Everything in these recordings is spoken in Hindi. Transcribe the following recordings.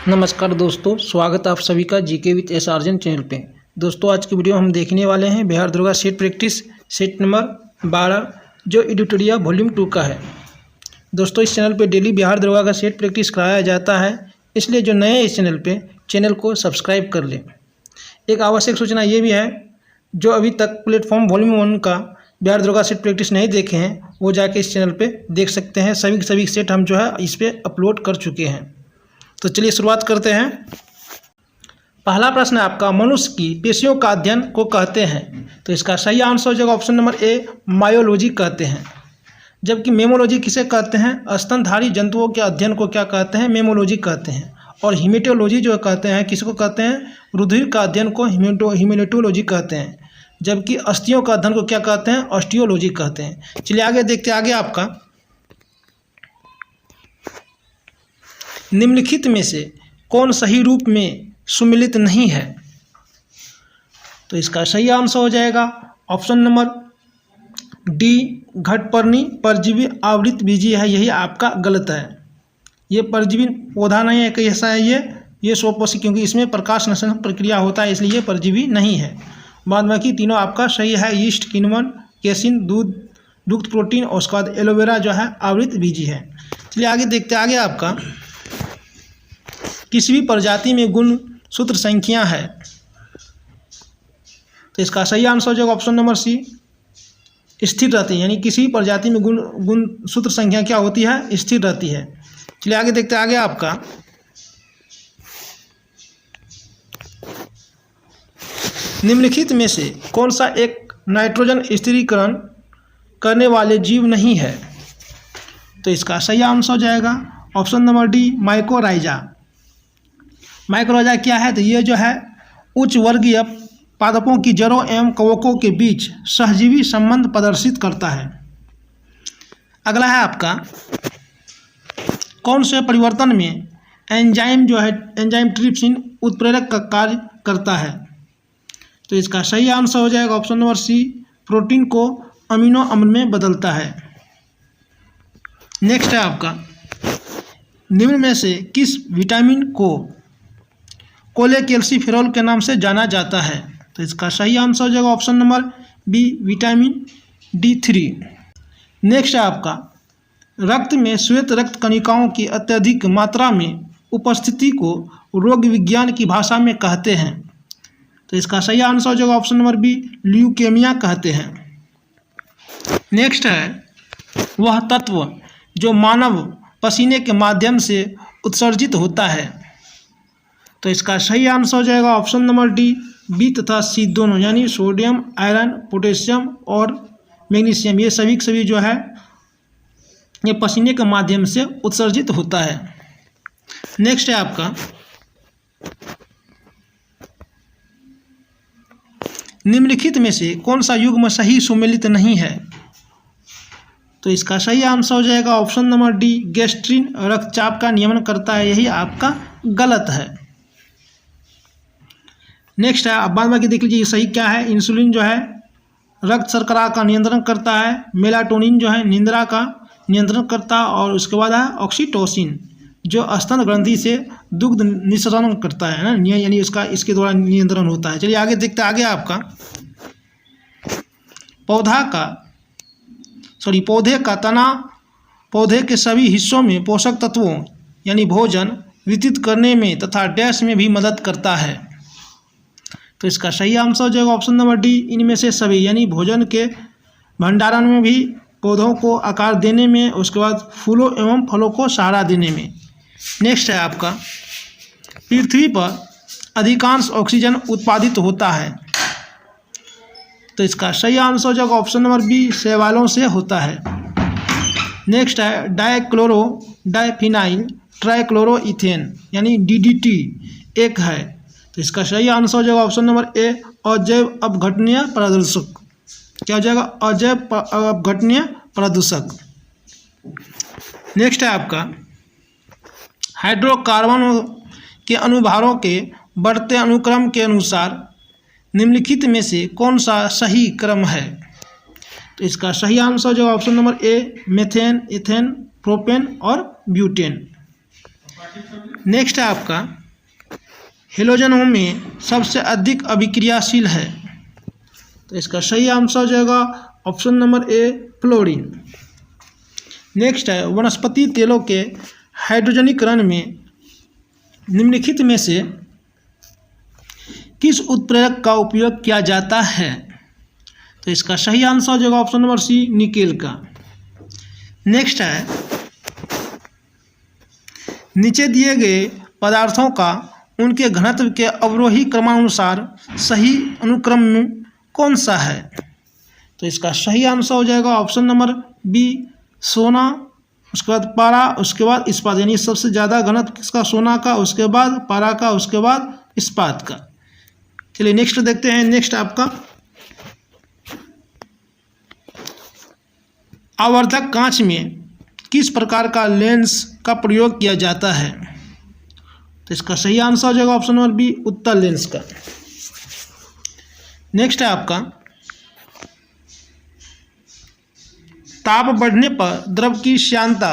नमस्कार दोस्तों, स्वागत है आप सभी का जीके विद एस आर्जन चैनल पे। दोस्तों आज की वीडियो हम देखने वाले हैं बिहार दरोगा सेट प्रैक्टिस सेट नंबर 12 जो एडिटोरिया वॉल्यूम 2 का है। दोस्तों इस चैनल पे डेली बिहार दरोगा का सेट प्रैक्टिस कराया जाता है, इसलिए जो नए इस चैनल पे चैनल को सब्सक्राइब कर लें। एक आवश्यक सूचना ये भी है, जो अभी तक प्लेटफॉर्म वॉल्यूम 1 का बिहार दरोगा सेट प्रैक्टिस नहीं देखे हैं वो जाके इस चैनल पे देख सकते हैं। सभी सेट हम जो है इस पर अपलोड कर चुके हैं। तो चलिए शुरुआत करते हैं। पहला प्रश्न है आपका, मनुष्य की पेशियों का अध्ययन को कहते हैं। तो इसका सही आंसर हो जाएगा ऑप्शन नंबर ए, मायोलॉजी कहते हैं। जबकि मेमोलॉजी किसे कहते हैं? स्तनधारी जंतुओं के अध्ययन को क्या कहते हैं? मेमोलॉजी कहते हैं। और हीमेटोलॉजी जो कहते हैं किसको कहते हैं? रुधिर का अध्ययन को हीमेटोलॉजी कहते हैं। जबकि अस्थियों का अध्ययन को क्या कहते हैं? ऑस्टियोलॉजी कहते हैं। चलिए आगे देखते हैं। आगे आपका, निम्नलिखित में से कौन सही रूप में सुमिलित नहीं है? तो इसका सही आंसर हो जाएगा ऑप्शन नंबर डी, घटपर्णी परजीवी आवृत बीजी है। यही आपका गलत है। ये परजीवी पौधा नहीं है, कैसा है ये सोपोसी, क्योंकि इसमें प्रकाश संश्लेषण प्रक्रिया होता है, इसलिए ये परजीवी नहीं है। बाद बाकी तीनों आपका सही है। यीस्ट, किण्वन, केसिन, दूध दुग्ध प्रोटीन और उसके बाद एलोवेरा जो है आवृत बीजी है। चलिए आगे देखते हैं। आगे आपका, किसी भी प्रजाति में गुण सूत्र संख्या है। तो इसका सही आंसर हो जाएगा ऑप्शन नंबर सी, स्थिर रहती है। यानी किसी भी प्रजाति में गुण सूत्र संख्या क्या होती है? स्थिर रहती है। चलिए आगे देखते हैं। आगे आपका, निम्नलिखित में से कौन सा एक नाइट्रोजन स्थिरीकरण करने वाले जीव नहीं है? तो इसका सही आंसर हो जाएगा option number D, mycorrhiza. Mycorrhiza क्या है? तो ये जो है उच्च वर्गीय पादपों की जड़ों एवं कवकों के बीच सहजीवी संबंध प्रदर्शित करता है। अगला है आपका, कौन से परिवर्तन में एंजाइम जो है एंजाइम ट्रिप्सिन उत्प्रेरक का कार्य करता है? तो इसका सही आंसर हो जाएगा ऑप्शन नंबर सी, प्रोटीन को अमीनो अम्ल में बदलता है। नेक्स्ट है आपका, निम्न में से किस विटामिन को कोलेकेल्सीफेरॉल के नाम से जाना जाता है? तो इसका सही आंसर हो जाएगा option number B, vitamin D3। Next है आपका, रक्त में श्वेत रक्त कणिकाओं की अत्यधिक मात्रा में उपस्थिति को रोग विज्ञान की भाषा में कहते हैं। तो इसका सही आंसर हो जाएगा ऑप्शन नंबर बी, ल्यूकेमिया कहते हैं। नेक्स्ट है, वह तत्व जो मानव पसीने के माध्यम से उत्सर्जित होता है। तो इसका सही आंसर हो जाएगा ऑप्शन नंबर डी, बी तथा सी दोनों, यानी सोडियम, आयरन, पोटेशियम और मैग्नीशियम। ये सभी जो है ये पसीने के माध्यम से उत्सर्जित होता है। नेक्स्ट है आपका, निम्नलिखित में से कौन सा युग्म सही सुमेलित नहीं है? तो इसका सही आंसर हो जाएगा ऑप्शन नंबर डी, गैस्ट्रिन रक्तचाप का नियमन करता है। यही आपका गलत है। नेक्स्ट है, अब बाद बाकी देख लीजिए सही क्या है। इंसुलिन जो है रक्त शर्करा का नियंत्रण करता है। मेलाटोनिन जो है निंद्रा का नियंत्रण करता है। और उसके बाद है ऑक्सीटोसिन जो स्तन ग्रंथि से दुग्ध निःसरण करता है ना, यानी इसके द्वारा नियंत्रण होता है। चलिए आगे देखते हैं। आगे आपका, पौधे का तना पौधे के सभी हिस्सों में पोषक तत्वों यानी भोजन वितरित करने में तथा डैश में भी मदद करता है। तो इसका सही आंसर हो जाएगा ऑप्शन नंबर डी, इनमें से सभी, यानी भोजन के भंडारण में भी, पौधों को आकार देने में, उसके बाद फूलों एवं फलों को सहारा देने में। नेक्स्ट है आपका, पृथ्वी पर अधिकांश ऑक्सीजन उत्पादित होता है। तो इसका सही आंसर हो जाएगा ऑप्शन नंबर बी, शैवालों से होता है। नेक्स्ट है, डाइक्लोरो डाइफिनाइल ट्राइक्लोरोइथेन यानी DDT एक है। तो इसका सही आंसर हो जाएगा ऑप्शन नंबर ए, अजैव अपघटनीय प्रदूषक। क्या हो जाएगा? अजैव अपघटनीय प्रदूषक। नेक्स्ट है आपका, हाइड्रोकार्बन के अणुभारों के बढ़ते अनुक्रम के अनुसार निम्नलिखित में से कौन सा सही क्रम है? तो इसका सही आंसर हो जाएगा ऑप्शन नंबर ए, मेथेन, इथेन, प्रोपेन और ब्यूटेन। नेक्स्ट है आपका हेलोजनों में सबसे अधिक अभिक्रियाशील है, तो इसका सही आंसर हो जाएगा ऑप्शन नंबर ए फ्लोरीन। नेक्स्ट है वनस्पति तेलों के हाइड्रोजनीकरण में निम्नलिखित में से किस उत्प्रेरक का उपयोग किया जाता है, तो इसका सही आंसर हो जाएगा ऑप्शन नंबर सी निकेल का। नेक्स्ट है नीचे दिए गए पदार्थों का उनके घनत्व के अवरोही क्रमानुसार सही अनुक्रम कौन सा है, तो इसका सही आंसर हो जाएगा ऑप्शन नंबर बी सोना, उसके बाद पारा, उसके बाद इस्पात, यानी सबसे ज़्यादा घनत्व किसका सोना का, उसके बाद पारा का, उसके बाद इस्पात का। चलिए नेक्स्ट देखते हैं। नेक्स्ट आपका आवर्धक कांच में किस प्रकार का लेंस का प्रयोग किया जाता है, तो इसका सही आंसर हो जाएगा ऑप्शन नंबर बी उत्तल लेंस का। नेक्स्ट है आपका ताप बढ़ने पर द्रव की श्यानता,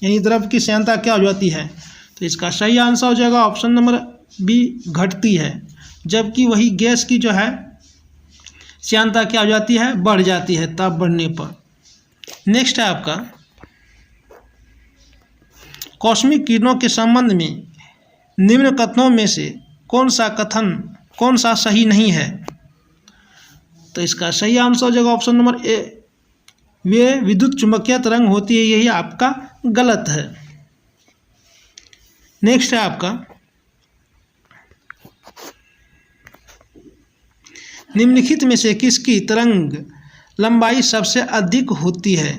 यानी द्रव की श्यानता क्या हो जाती है, तो इसका सही आंसर हो जाएगा ऑप्शन नंबर बी घटती है, जबकि वही गैस की जो है श्यानता क्या हो जाती है, बढ़ जाती है ताप बढ़ने पर। नेक्स्ट है आपका कॉस्मिक किरणों के संबंध में निम्न कथनों में से कौन सा सही नहीं है, तो इसका सही आंसर हो जाएगा ऑप्शन नंबर ए वे विद्युत चुंबकीय तरंग होती है, यही आपका गलत है। नेक्स्ट है आपका निम्नलिखित में से किसकी तरंग लंबाई सबसे अधिक होती है,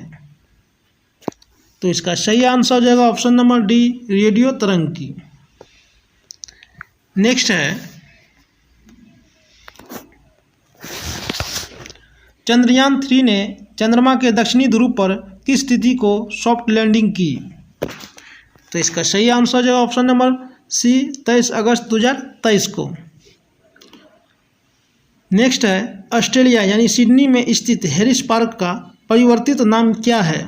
तो इसका सही आंसर हो जाएगा ऑप्शन नंबर डी रेडियो तरंग की। नेक्स्ट है चंद्रयान 3 ने चंद्रमा के दक्षिणी ध्रुव पर किस तिथि को सॉफ्ट लैंडिंग की, तो इसका सही आंसर हो जाएगा ऑप्शन नंबर सी 23 अगस्त 2023 को। नेक्स्ट है ऑस्ट्रेलिया यानी सिडनी में स्थित हैरिस पार्क का परिवर्तित नाम क्या है,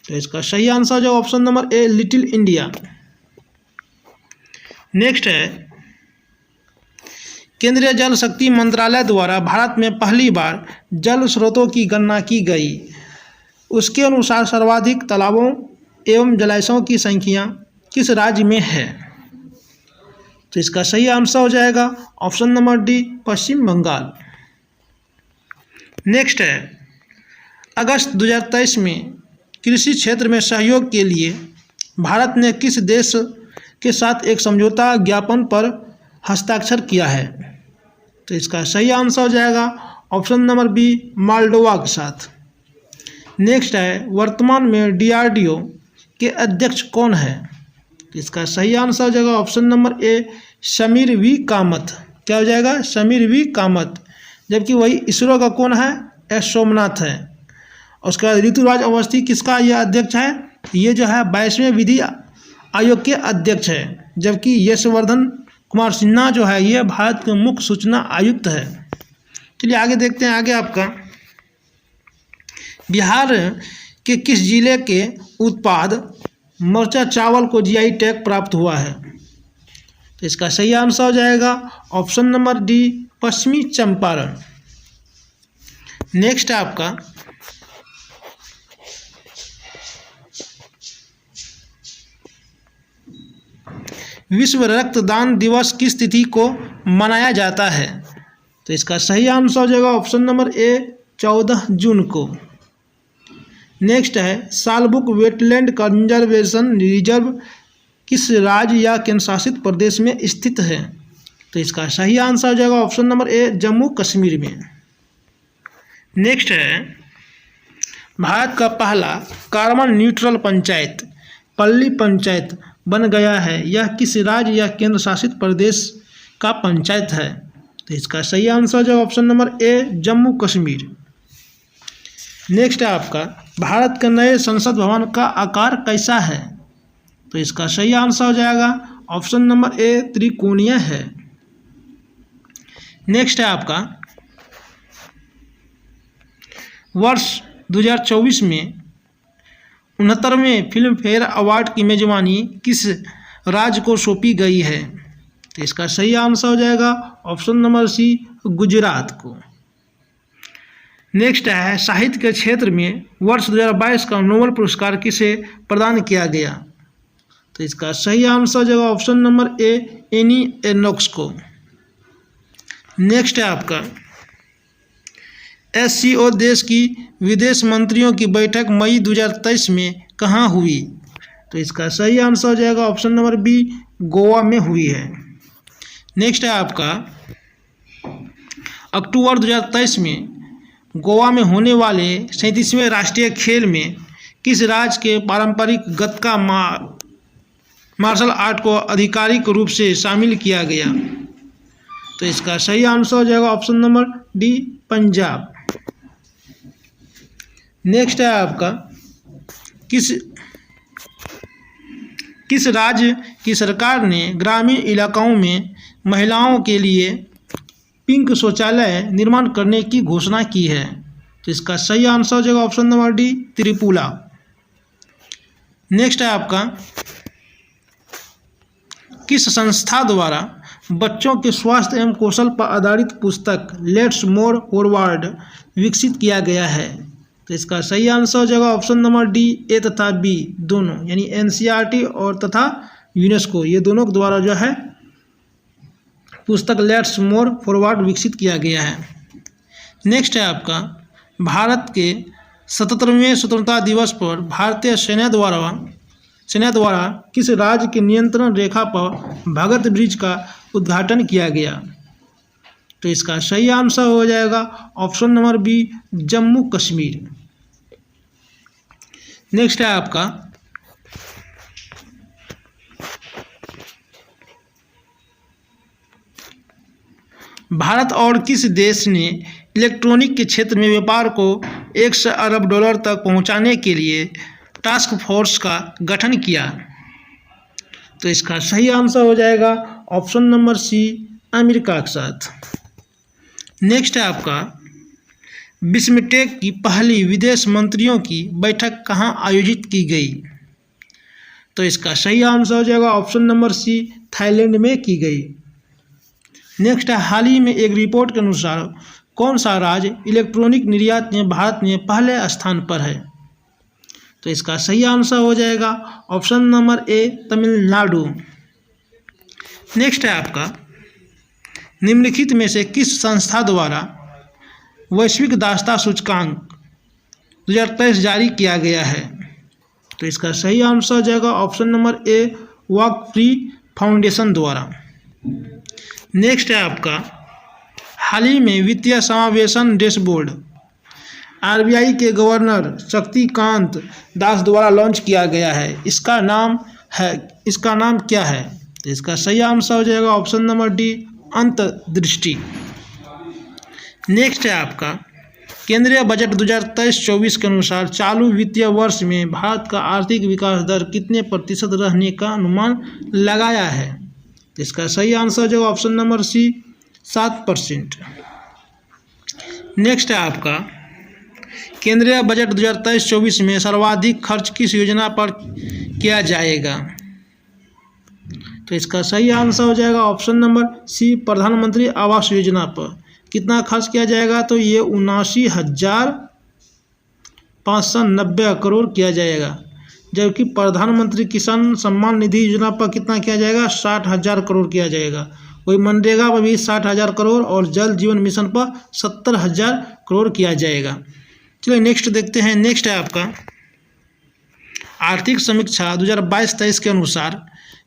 तो इसका सही आंसर हो जाएगा option number a little India. Next है केंद्रीय जल शक्ति मंत्रालय द्वारा भारत में पहली बार जल स्रोतों की गणना की गई, उसके अनुसार सर्वाधिक तालाबों एवं जलाशयों की संख्या किस राज्य में है, तो इसका सही आंसर हो जाएगा ऑप्शन नंबर डी पश्चिम बंगाल। नेक्स्ट है अगस्त 2023 में कृषि क्षेत्र में सहयोग के लिए भारत ने किस देश के साथ एक समझौता ज्ञापन पर हस्ताक्षर किया है, तो इसका सही आंसर हो जाएगा ऑप्शन नंबर बी मालडोवा के साथ। नेक्स्ट है वर्तमान में डीआरडीओ के अध्यक्ष कौन है, तो इसका सही आंसर हो जाएगा option number A Sameer V Kamath. क्या हो जाएगा समीर वी कामत, जबकि वही इसरो का कौन है एस सोमनाथ है। उसके बाद ऋतुराज अवस्थी किसका यह अध्यक्ष है, ये जो है 22वें विधि आयोग के अध्यक्ष है, जबकि यशवर्धन कुमार सिन्हा जो है ये भारत के मुख्य सूचना आयुक्त है। चलिए आगे देखते हैं। आगे आपका बिहार के किस जिले के उत्पाद मोर्चा चावल को जीआई टैग प्राप्त हुआ है, तो इसका सही आंसर हो जाएगा ऑप्शन नंबर डी पश्चिमी चंपारण। नेक्स्ट है आपका विश्व रक्तदान दिवस किस तिथि को मनाया जाता है, तो इसका सही आंसर हो जाएगा ऑप्शन नंबर ए 14 जून को। नेक्स्ट है सालबुक वेटलैंड कंजर्वेशन रिजर्व किस राज्य या केंद्र शासित प्रदेश में स्थित है, तो इसका सही आंसर हो जाएगा ऑप्शन नंबर ए जम्मू कश्मीर में। नेक्स्ट है भारत का पहला कार्बन न्यूट्रल पंचायत पल्ली पंचायत बन गया है, यह किस राज्य या केंद्र शासित प्रदेश का पंचायत है, तो इसका सही आंसर हो जाएगा ऑप्शन नंबर ए जम्मू कश्मीर। नेक्स्ट है आपका भारत के नए संसद भवन का आकार कैसा है, तो इसका सही आंसर हो जाएगा ऑप्शन नंबर ए त्रिकोणीय है। नेक्स्ट है आपका वर्ष 2024 में 69वें फिल्म फेयर अवार्ड की मेजबानी किस राज्य को सौंपी गई है? तो इसका सही आंसर हो जाएगा ऑप्शन नंबर सी, गुजरात को। नेक्स्ट है, साहित्य के क्षेत्र में वर्ष 2022 का नोबेल पुरस्कार किसे प्रदान किया गया? तो इसका सही आंसर हो जाएगा ऑप्शन नंबर ए, एनी एनोक्स को। नेक्स्ट है आपका, SCO देश की विदेश मंत्रियों की बैठक मई 2023 में कहाँ हुई? तो इसका सही आंसर हो जाएगा ऑप्शन नंबर बी, गोवा में हुई है। नेक्स्ट है आपका, अक्टूबर 2023 में गोवा में होने वाले 37वें राष्ट्रीय खेल में किस राज्य के पारंपरिक गतका मार्शल आर्ट को आधिकारिक रूप से शामिल किया गया? तो इसका सही आंसर हो जाएगा option number D, Punjab. Next है आपका, किस राज्य की सरकार ने ग्रामीण इलाकों में महिलाओं के लिए पिंक शौचालय निर्माण करने की घोषणा की है? तो इसका सही आंसर हो जाएगा option number D, Tripura. Next है आपका, किस संस्था द्वारा बच्चों के स्वास्थ्य एवं कौशल पर आधारित पुस्तक लेट्स मूव फॉरवर्ड विकसित किया गया है? तो इसका सही आंसर हो जाएगा ऑप्शन नंबर डी, ए तथा बी दोनों, यानी NCERT और तथा यूनेस्को, ये दोनों के द्वारा जो है पुस्तक लेट्स मूव फॉरवर्ड विकसित किया गया है। नेक्स्ट है आपका, भारत के 77वें स्वतंत्रता दिवस पर भारतीय सेना द्वारा किस राज्य के नियंत्रण रेखा पर भगत ब्रिज का उद्घाटन किया गया? तो इसका सही आंसर हो जाएगा option number B, Jammu Kashmir. Next है आपका, भारत और किस देश ने इलेक्ट्रॉनिक के क्षेत्र में व्यापार को 100 अरब डॉलर तक पहुंचाने के लिए टास्क फोर्स का गठन किया? तो इसका सही आंसर हो जाएगा ऑप्शन नंबर सी, अमेरिका के साथ। नेक्स्ट है आपका, बिस्मटेक की पहली विदेश मंत्रियों की बैठक कहाँ आयोजित की गई? तो इसका सही आंसर हो जाएगा ऑप्शन नंबर सी, थाईलैंड में की गई। नेक्स्ट है, हाल ही में एक रिपोर्ट के अनुसार कौन सा राज्य इलेक्ट्रॉनिक निर्यात में भारत में पहले स्थान पर है? तो इसका सही आंसर हो जाएगा ऑप्शन नंबर ए, तमिलनाडु। नेक्स्ट है आपका, निम्नलिखित में से किस संस्था द्वारा वैश्विक दासता सूचकांक 2023 जारी किया गया है? तो इसका सही आंसर हो जाएगा ऑप्शन नंबर ए, वॉक फ्री फाउंडेशन द्वारा। नेक्स्ट है आपका, हाल ही में वित्तीय समावेशन डैशबोर्ड RBI के गवर्नर शक्तिकांत दास द्वारा लॉन्च किया गया है, इसका नाम क्या है? तो इसका सही आंसर हो जाएगा ऑप्शन नंबर डी, अंतर्दृष्टि। नेक्स्ट है आपका, केंद्रीय बजट 2023-24 के अनुसार चालू वित्तीय वर्ष में भारत का आर्थिक विकास दर कितने प्रतिशत रहने का अनुमान लगाया है? तो इसका सही आंसर हो जाएगा ऑप्शन नंबर सी, 7%। नेक्स्ट है आपका, केंद्रीय बजट 2023-24 में सर्वाधिक खर्च किस योजना पर किया जाएगा? तो इसका सही आंसर हो जाएगा ऑप्शन नंबर सी, प्रधानमंत्री आवास योजना पर। कितना खर्च किया जाएगा? तो ये 79,590 करोड़ किया जाएगा, जबकि प्रधानमंत्री किसान सम्मान निधि योजना पर कितना किया जाएगा? 60,000 करोड़ किया जाएगा। वही मनरेगा पर भी 60,000 करोड़ और जल जीवन मिशन पर 70,000 करोड़ किया जाएगा। चलिए नेक्स्ट देखते हैं। नेक्स्ट है आपका, आर्थिक समीक्षा 2022-23 के अनुसार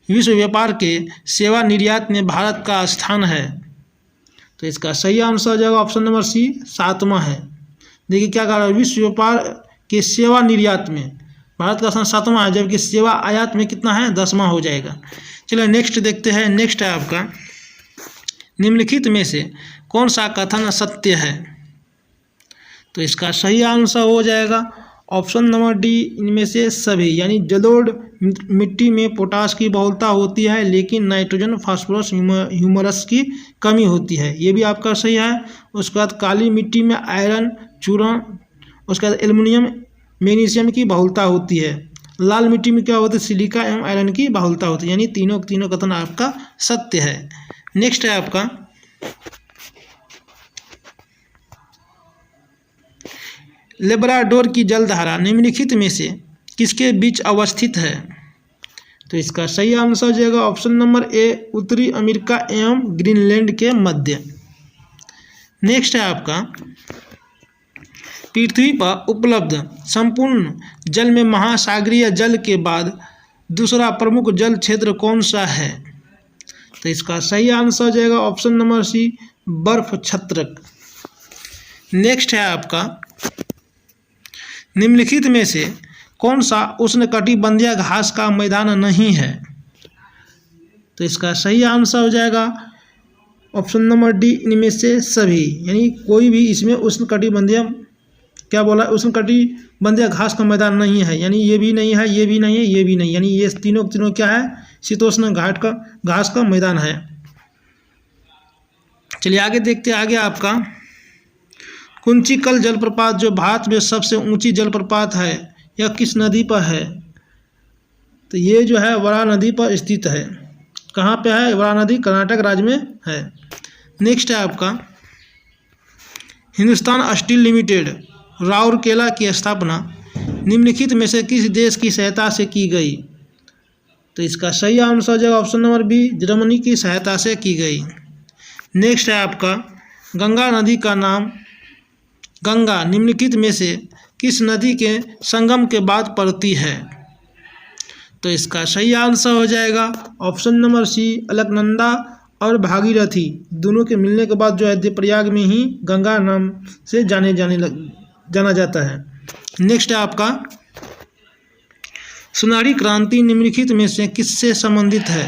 विश्व व्यापार के सेवा निर्यात में भारत का स्थान है? तो इसका सही आंसर हो जाएगा ऑप्शन नंबर सी, 7वां है। देखिए क्या कह रहा है, विश्व व्यापार के सेवा निर्यात में भारत का स्थान 7वां है, जबकि सेवा आयात में कितना है? 10वां हो जाएगा। चलिए नेक्स्ट देखते हैं। नेक्स्ट है आपका, निम्नलिखित में से कौन सा कथन सत्य है? तो इसका सही आंसर हो जाएगा ऑप्शन नंबर डी, इनमें से सभी, यानी जलोढ़ मिट्टी में पोटाश की बहुलता होती है लेकिन नाइट्रोजन, फास्फोरस, ह्यूमरस की कमी होती है, ये भी आपका सही है। उसके बाद काली मिट्टी में आयरन, चूर्ण, उसके बाद एल्युमिनियम, मैग्नीशियम की बहुलता होती है। लाल मिट्टी में क्या होता है, सिलिका एवं आयरन की बाहुलता होती है, यानी तीनों कथन आपका सत्य है। नेक्स्ट है आपका लेब्राडोर की जलधारा निम्नलिखित में से किसके बीच अवस्थित है? तो इसका सही आंसर हो जाएगा ऑप्शन नंबर ए, उत्तरी अमेरिका एवं ग्रीनलैंड के मध्य। नेक्स्ट है आपका पृथ्वी पर उपलब्ध संपूर्ण जल में महासागरीय जल के बाद दूसरा प्रमुख जल क्षेत्र कौन सा है? तो इसका सही आंसर हो जाएगा ऑप्शन नंबर सी, बर्फ छत्रक। नेक्स्ट है आपका निम्नलिखित में से कौन सा उष्णकटिबंधीय घास का मैदान नहीं है? तो इसका सही आंसर हो जाएगा ऑप्शन नंबर डी, इनमें से सभी, यानी कोई भी इसमें उष्णकटिबंधीय क्या बोला, उष्णकटिबंधीय घास का मैदान नहीं है, यानी ये भी नहीं है, ये भी नहीं है, ये भी नहीं, यानी ये तीनों क्या है, शीतोष्ण घास का मैदान है। चलिए आगे देखते हैं। आगे आपका कुंचिकल जलप्रपात जो भारत में सबसे ऊंची जलप्रपात है, यह किस नदी पर है? तो ये जो है वरा नदी पर स्थित है। कहाँ पे है? वरा नदी कर्नाटक राज्य में है। नेक्स्ट है आपका हिंदुस्तान स्टील लिमिटेड राउरकेला की स्थापना निम्नलिखित में से किस देश की सहायता से की गई? तो इसका सही आंसर हो जाएगा ऑप्शन नंबर बी, जर्मनी की सहायता से की गई। नेक्स्ट है आपका गंगा नदी का नाम गंगा निम्नलिखित में से किस नदी के संगम के बाद पड़ती है? तो इसका सही आंसर हो जाएगा ऑप्शन नंबर सी, अलकनंदा और भागीरथी दोनों के मिलने के बाद जो है देवप्रयाग में ही गंगा नाम से जाना जाता है। नेक्स्ट है आपका सुनहरी क्रांति निम्नलिखित में से किससे संबंधित है?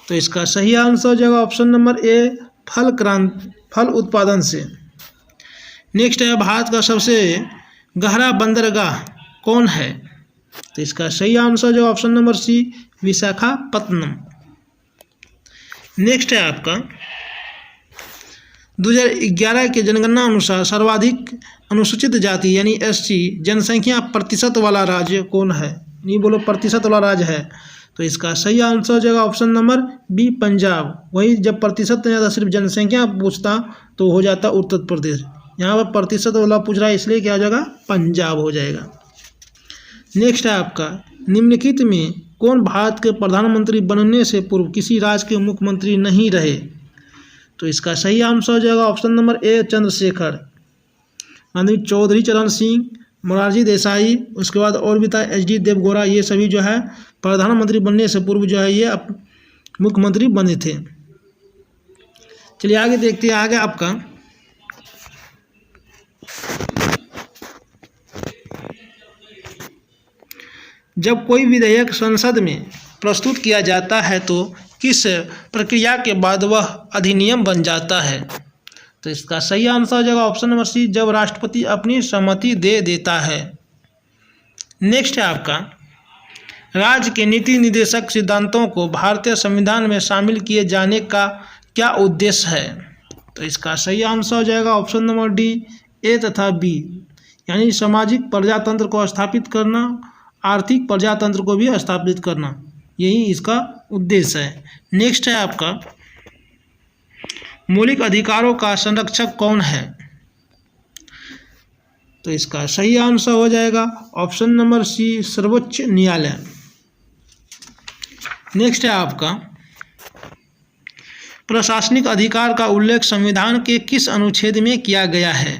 तो इसका सही आंसर हो जाएगा ऑप्शन नंबर ए, फल उत्पादन से। नेक्स्ट है भारत का सबसे गहरा बंदरगाह कौन है? तो इसका सही आंसर जो option number C, Visakhapatnam. Next है आपका 2011 के जनगणना अनुसार सर्वाधिक अनुसूचित जाति यानी एससी जनसंख्या प्रतिशत वाला राज्य कौन है? नहीं बोलो प्रतिशत वाला राज्य है। तो इसका सही आंसर हो जाएगा ऑप्शन नंबर बी, पंजाब। वही जब प्रतिशत नहीं आता, सिर्फ जनसंख्या पूछता तो हो जाता उत्तर प्रदेश। यहाँ पर प्रतिशत वाला पूछ रहा है, इसलिए क्या हो जाएगा, पंजाब हो जाएगा। नेक्स्ट है आपका निम्नलिखित में कौन भारत के प्रधानमंत्री बनने से पूर्व किसी राज्य के मुख्यमंत्री नहीं रहे? तो इसका सही आंसर हो जाएगा ऑप्शन नंबर ए, चंद्रशेखर। यानी चौधरी चरण सिंह, मोरारजी देसाई, उसके बाद और भी था एच.डी. देवगौड़ा, ये सभी जो है प्रधानमंत्री बनने से पूर्व जो है ये मुख्यमंत्री बने थे। चलिए आगे देखते हैं। आगे आपका जब कोई विधेयक संसद में प्रस्तुत किया जाता है तो किस प्रक्रिया के बाद वह अधिनियम बन जाता है? तो इसका सही आंसर हो जाएगा ऑप्शन नंबर सी, जब राष्ट्रपति अपनी सहमति दे देता है। नेक्स्ट है आपका राज्य के नीति निर्देशक सिद्धांतों को भारतीय संविधान में शामिल किए जाने का क्या उद्देश्य है? तो इसका सही आंसर हो जाएगा ऑप्शन नंबर डी, ए तथा बी, यानी सामाजिक प्रजातंत्र को स्थापित करना, आर्थिक प्रजातंत्र को भी स्थापित करना, यही इसका उद्देश्य है। नेक्स्ट है आपका मौलिक अधिकारों का संरक्षक कौन है? तो इसका सही आंसर हो जाएगा ऑप्शन नंबर सी, सर्वोच्च न्यायालय। नेक्स्ट है आपका प्रशासनिक अधिकार का उल्लेख संविधान के किस अनुच्छेद में किया गया है?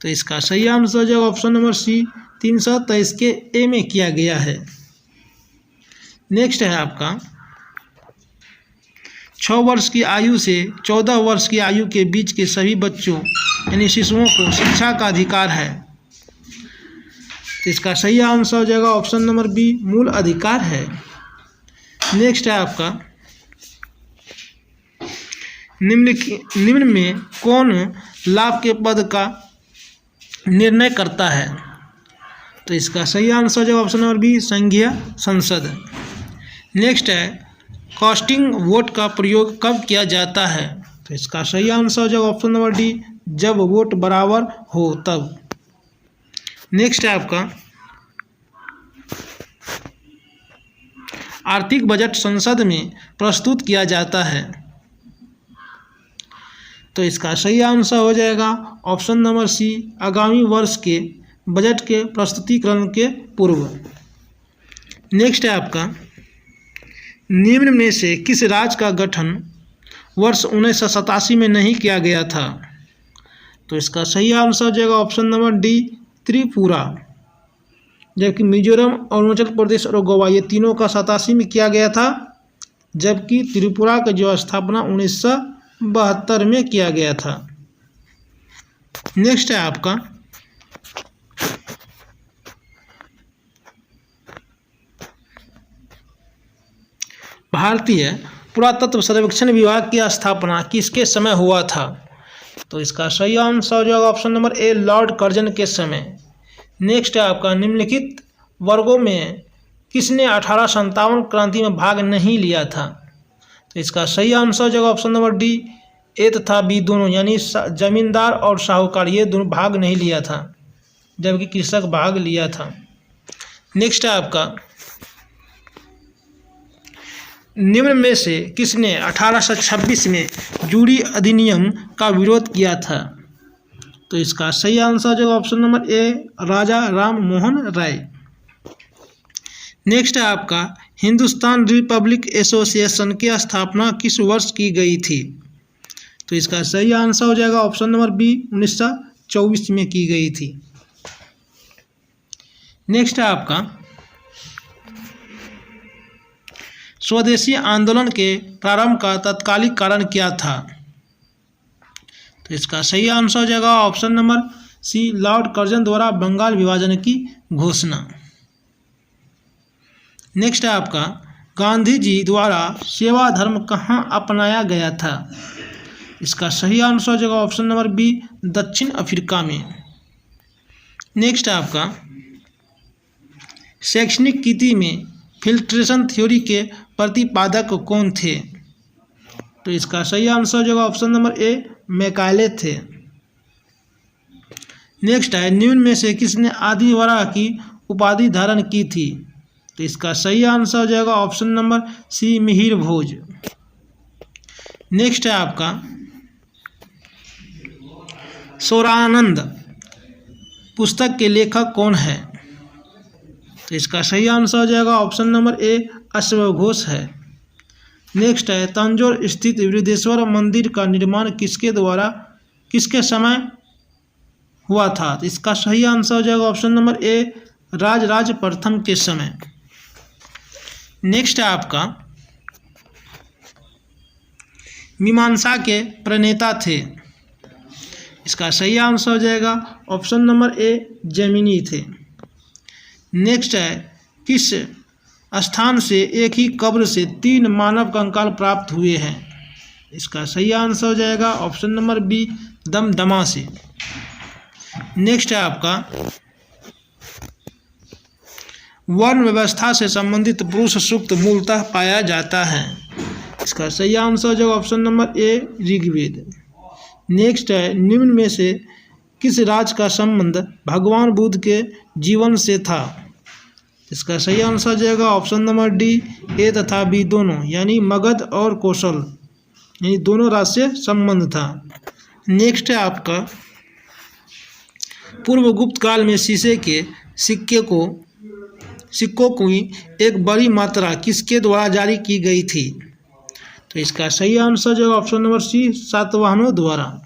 तो इसका सही आंसर हो जाएगा ऑप्शन नंबर सी, 323 के ए में किया गया है। नेक्स्ट है आपका 6 वर्ष की आयु से 14 वर्ष की आयु के बीच के सभी बच्चों यानी शिशुओं को शिक्षा का अधिकार है। तो इसका सही आंसर हो जाएगा ऑप्शन नंबर बी, मूल अधिकार है। नेक्स्ट है आपका निम्न में कौन लाभ के पद का निर्णय करता है? तो इसका सही आंसर जो ऑप्शन नंबर बी, संघीय संसद। नेक्स्ट है कास्टिंग वोट का प्रयोग कब किया जाता है? तो इसका सही आंसर जो ऑप्शन नंबर डी, जब वोट बराबर हो तब। नेक्स्ट है आपका आर्थिक बजट संसद में प्रस्तुत किया जाता है? तो इसका सही आंसर हो जाएगा ऑप्शन नंबर सी, आगामी वर्ष के बजट के प्रस्तुतिकरण के पूर्व। नेक्स्ट है आपका, निम्न में से किस राज्य का गठन वर्ष 1987 में नहीं किया गया था? तो इसका सही आंसर हो जाएगा ऑप्शन नंबर डी, त्रिपुरा। जबकि मिजोरम, अरुणाचल प्रदेश और गोवा ये तीनों का 87 में किया गया था, जबकि त्रिपुरा का जो स्थापना 1972 में किया गया था। नेक्स्ट है आपका, भारतीय पुरातत्व सर्वेक्षण विभाग की स्थापना किसके समय हुआ था? तो इसका सही आंसर हो जाएगा ऑप्शन नंबर ए, लॉर्ड कर्जन के समय। नेक्स्ट है आपका, निम्नलिखित वर्गों में किसने 1857 क्रांति में भाग नहीं लिया था? तो इसका सही आंसर हो जाएगा ऑप्शन नंबर डी, ए तथा बी दोनों, यानी जमींदार और साहूकार ये दोनों भाग नहीं लिया था, जबकि कृषक भाग लिया था। नेक्स्ट है आपका, निम्न में से किसने 1826 में जूरी अधिनियम का विरोध किया था? तो इसका सही आंसर जो option number A, Raja Ram Mohan Roy. Next है आपका, हिंदुस्तान रिपब्लिक एसोसिएशन की स्थापना किस वर्ष की गई थी? तो इसका सही आंसर हो जाएगा ऑप्शन नंबर बी, 1924 में की गई थी। नेक्स्ट है आपका, स्वदेशी आंदोलन के प्रारंभ का तत्कालिक कारण क्या था? तो इसका सही आंसर हो जाएगा option number C, Lord Curzon द्वारा बंगाल विभाजन की घोषणा। नेक्स्ट है आपका, गांधी जी द्वारा सेवा धर्म कहाँ अपनाया गया था? इसका सही आंसर हो जाएगा ऑप्शन नंबर बी, दक्षिण अफ्रीका में। नेक्स्ट है आपका, शैक्षणिक नीति में फिल्ट्रेशन थ्योरी के प्रतिपादक कौन थे? तो इसका सही आंसर हो जाएगा ऑप्शन नंबर ए, मैकाले थे। नेक्स्ट है, निम्न में से किसने आदिवरा की उपाधि धारण की थी? तो इसका सही आंसर हो जाएगा ऑप्शन नंबर सी, मिहिर भोज। नेक्स्ट है आपका, स्वरानंद पुस्तक के लेखक कौन है? तो इसका सही आंसर हो जाएगा ऑप्शन नंबर ए, अश्वघोष है। नेक्स्ट है, तंजौर स्थित बृहदेश्वर मंदिर का निर्माण किसके समय हुआ था? तो इसका सही आंसर हो जाएगा ऑप्शन नंबर ए, राजराज प्रथम के समय। नेक्स्ट है आपका, मीमांसा के प्रणेता थे? इसका सही आंसर हो जाएगा ऑप्शन नंबर ए, जैमिनी थे। नेक्स्ट है, किस स्थान से एक ही कब्र से 3 मानव कंकाल प्राप्त हुए हैं? इसका सही आंसर हो जाएगा ऑप्शन नंबर बी, दमदमा से। नेक्स्ट है आपका, वर्ण व्यवस्था से संबंधित पुरुष सूक्त मूलतः पाया जाता है? इसका सही आंसर हो जाएगा option number A, Rigveda. Next है, निम्न में से किस राज्य का संबंध भगवान बुद्ध के जीवन से था? इसका सही आंसर हो जाएगा ऑप्शन नंबर डी, ए तथा बी दोनों, यानी मगध और कौशल, यानी दोनों राज्य से संबंध था। नेक्स्ट है आपका, पूर्व गुप्त काल में शीशे के सिक्कों की एक बड़ी मात्रा किसके द्वारा जारी की गई थी? तो इसका सही आंसर जो ऑप्शन नंबर सी, सातवाहनों द्वारा।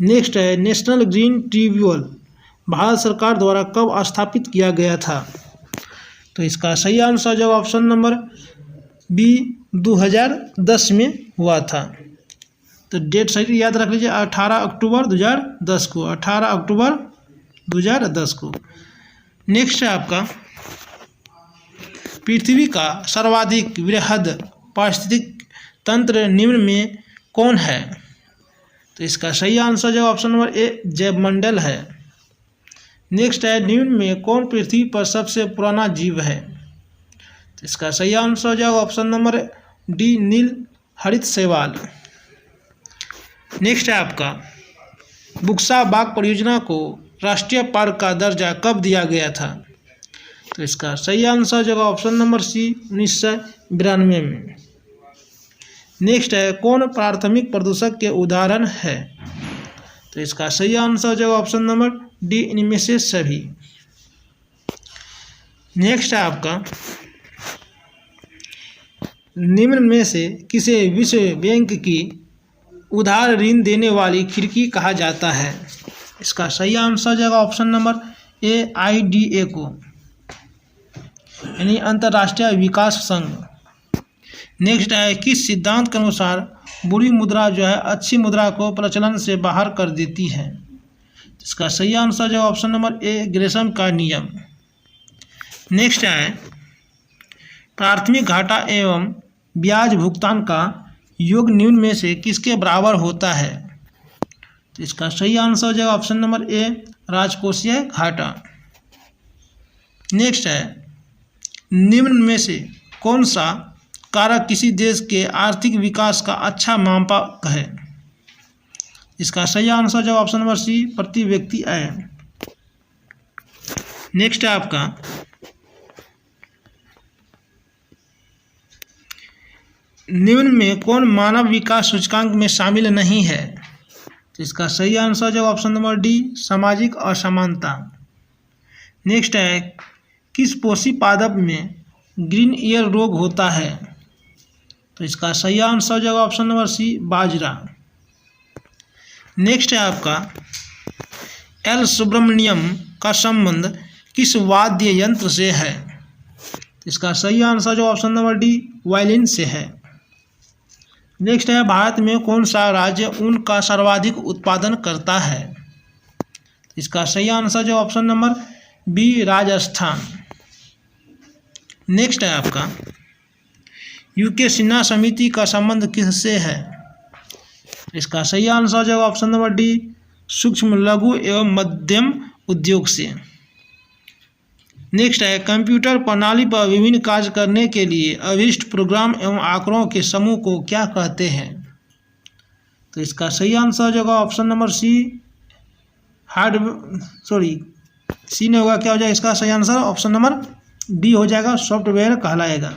नेक्स्ट है, नेशनल ग्रीन ट्रिब्यूनल भारत सरकार द्वारा कब स्थापित किया गया था? तो इसका सही आंसर जो ऑप्शन नंबर बी, 2010 में हुआ था। तो डेट सही याद रख लीजिए, 18 अक्टूबर 2010 को, 18 अक्टूबर 2010 को। नेक्स्ट है आपका, पृथ्वी का सर्वाधिक वृहद पारिस्थितिक तंत्र निम्न में कौन है? तो इसका सही आंसर जो ऑप्शन नंबर ए, जैवमंडल है। नेक्स्ट है, निम्न में कौन पृथ्वी पर सबसे पुराना जीव है? तो इसका सही आंसर हो जाएगा ऑप्शन नंबर डी, नील हरित शैवाल। नेक्स्ट है आपका, बुक्सा बाग परियोजना को राष्ट्रीय पार्क का दर्जा कब दिया गया था? तो इसका सही आंसर हो जाएगा ऑप्शन नंबर सी 1992 में। नेक्स्ट है कौन प्राथमिक प्रदूषक के उदाहरण है? तो इसका सही आंसर हो जाएगा ऑप्शन नंबर डी इनमें से सभी। नेक्स्ट है आपका निम्न में से किसे विश्व बैंक की उधार ऋण देने वाली खिड़की कहा जाता है? इसका सही आंसर हो जाएगा ऑप्शन नंबर ए IDA को, यानी अंतर्राष्ट्रीय विकास संघ। नेक्स्ट है किस सिद्धांत के अनुसार बुरी मुद्रा जो है अच्छी मुद्रा को प्रचलन से बाहर कर देती है? इसका सही आंसर जो ऑप्शन नंबर ए ग्रेशम का नियम। नेक्स्ट है प्राथमिक घाटा एवं ब्याज भुगतान का योग निम्न में से किसके बराबर होता है? तो इसका सही आंसर हो जाएगा ऑप्शन नंबर ए राजकोषीय घाटा। नेक्स्ट है निम्न में से कौन सा कारक किसी देश के आर्थिक विकास का अच्छा मापक है? इसका सही आंसर जो ऑप्शन नंबर सी प्रति व्यक्ति आय। नेक्स्ट है आपका निम्न में कौन मानव विकास सूचकांक में शामिल नहीं है? तो इसका सही आंसर जो ऑप्शन नंबर डी सामाजिक असमानता। नेक्स्ट है किस पोषी पादप में ग्रीन ईयर रोग होता है? तो इसका सही आंसर हो जाएगा ऑप्शन नंबर सी बाजरा। नेक्स्ट है आपका एल सुब्रमण्यम का संबंध किस वाद्य यंत्र से है? इसका सही आंसर जो ऑप्शन नंबर डी वायलिन से है। नेक्स्ट है भारत में कौन सा राज्य ऊन का सर्वाधिक उत्पादन करता है? इसका सही आंसर जो option number B Rajasthan. Next है आपका यूके सिन्हा समिति का संबंध किससे है? इसका सही आंसर जो ऑप्शन नंबर डी सूक्ष्म लघु एवं मध्यम उद्योग से। नेक्स्ट है कंप्यूटर प्रणाली पर विभिन्न कार्य करने के लिए अभीष्ट प्रोग्राम एवं आंकड़ों के समूह को क्या कहते हैं? तो इसका सही आंसर जो होगा ऑप्शन नंबर सी सी ने होगा क्या हो जाएगा इसका सही आंसर ऑप्शन नंबर डी हो जाएगा सॉफ्टवेयर कहलाएगा।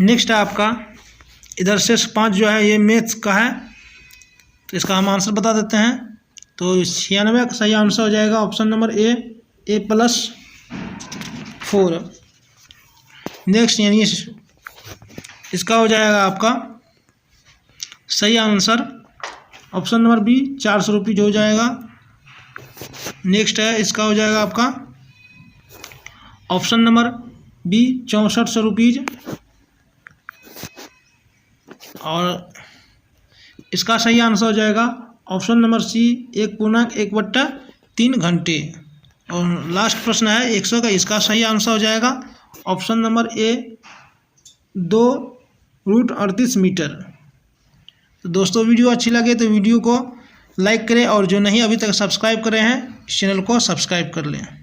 नेक्स्ट है आपका इधर से 5 जो है ये मैथ्स का है, तो इसका हम आंसर बता देते हैं। तो 96 का सही आंसर हो जाएगा ऑप्शन नंबर ए +4। नेक्स्ट यानी इसका हो जाएगा आपका सही आंसर ऑप्शन नंबर बी 400 रुपये जो हो जाएगा। नेक्स्ट है इसका हो जाएगा आपका ऑप्शन नंबर बी 6400 रुपीज़। और इसका सही आंसर हो जाएगा ऑप्शन नंबर सी 1.1/3 घंटे। और लास्ट प्रश्न है 100 का, इसका सही आंसर हो जाएगा ऑप्शन नंबर ए 2√38 मीटर। तो दोस्तों वीडियो अच्छी लगे तो वीडियो को लाइक करें और जो नहीं अभी तक सब्सक्राइब करे हैं इस चैनल को सब्सक्राइब कर लें।